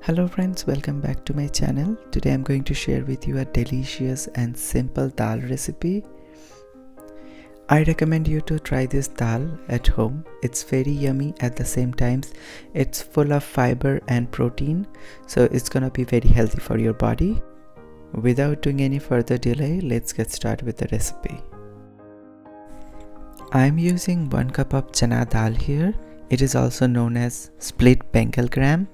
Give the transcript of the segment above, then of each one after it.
Hello friends, welcome back to my channel. Today I'm going to share with you a delicious and simple dal recipe. I recommend you to try this dal at home. It's very yummy. At the same time, it's full of fiber and protein, so it's gonna be very healthy for your body. Without doing any further delay, let's get started with the recipe. I'm using 1 cup of chana dal here. It is also known as split Bengal gram.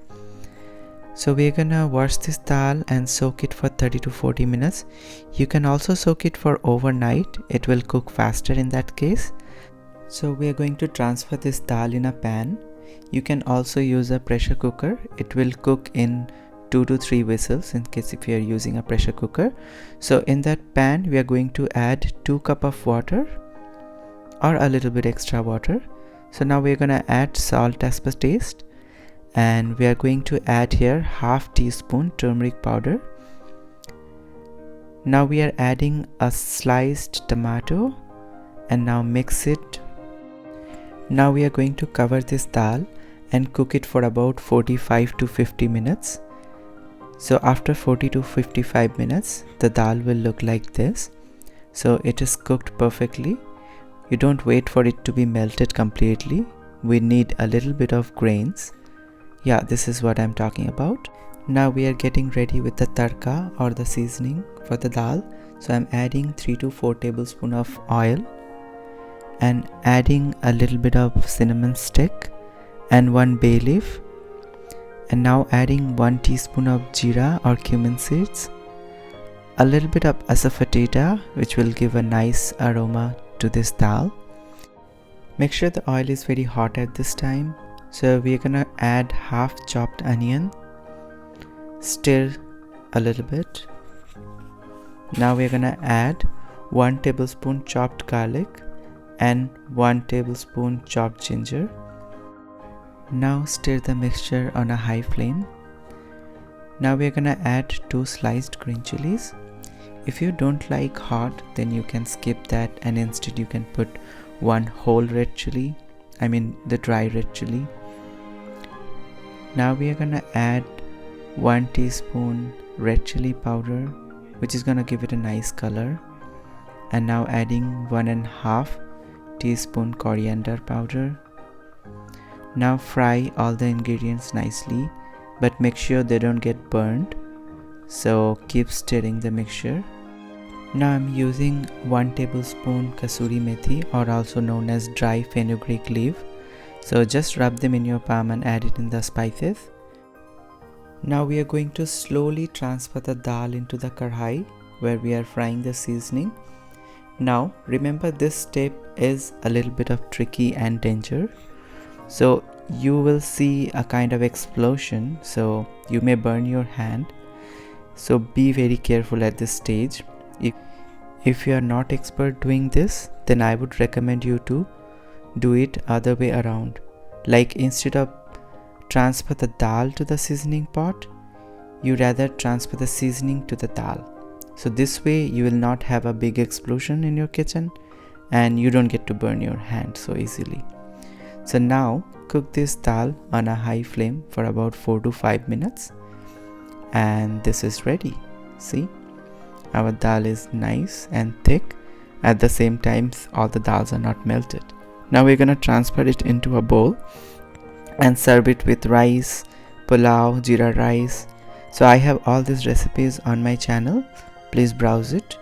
So we're gonna wash this dal and soak it for 30 to 40 minutes. You can also soak it for overnight. It will cook faster in that case. So we're going to transfer this dal in a pan. You can also use a pressure cooker. It will cook in 2 to 3 whistles in case if you are using a pressure cooker. So in that pan we are going to add 2 cup of water or a little bit extra water. So now we're gonna add salt as per taste. And we are going to add here half teaspoon turmeric powder. Now we are adding a sliced tomato and now mix it. Now we are going to cover this dal and cook it for about 45 to 50 minutes. So after 40 to 55 minutes the dal will look like this. So it is cooked perfectly. You don't wait for it to be melted completely. We need a little bit of grains. Yeah, this is what I'm talking about. Now we are getting ready with the tadka or the seasoning for the dal. So I'm adding 3 to 4 tablespoons of oil and adding a little bit of cinnamon stick and 1 bay leaf, and now adding 1 teaspoon of jeera or cumin seeds, a little bit of asafoetida which will give a nice aroma to this dal. Make sure the oil is very hot at this time. So we're gonna add half chopped onion, stir a little bit. Now we're gonna add 1 tablespoon chopped garlic and 1 tablespoon chopped ginger. Now stir the mixture on a high flame. Now we're gonna add 2 sliced green chilies. If you don't like hot, then you can skip that and instead you can put 1 whole red chili, the dry red chili. Now we are gonna add 1 teaspoon red chili powder, which is gonna give it a nice color, and now adding 1.5 teaspoon coriander powder. Now fry all the ingredients nicely, but make sure they don't get burned, so keep stirring the mixture. Now I'm using 1 tablespoon kasuri methi, or also known as dry fenugreek leaf. So just rub them in your palm and add it in the spices. Now we are going to slowly transfer the dal into the karhai where we are frying the seasoning. Now remember, this step is a little bit of tricky and danger. So you will see a kind of explosion, so you may burn your hand. So be very careful at this stage. If you are not expert doing this, then I would recommend you to do it other way around. Like instead of transfer the dal to the seasoning pot, you rather transfer the seasoning to the dal. So this way you will not have a big explosion in your kitchen and you don't get to burn your hand so easily. So now cook this dal on a high flame for about 4 to 5 minutes and this is ready. See, our dal is nice and thick. At the same time, all the dals are not melted. Now we're gonna transfer it into a bowl and serve it with rice, pulao, jeera rice. So I have all these recipes on my channel. Please browse it.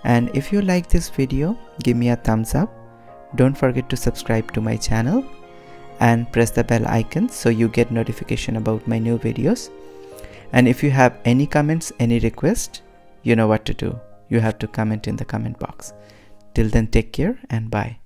And if you like this video, give me a thumbs up. Don't forget to subscribe to my channel and press the bell icon so you get notification about my new videos. And if you have any comments, any request, you know what to do. You have to comment in the comment box. Till then, take care and bye.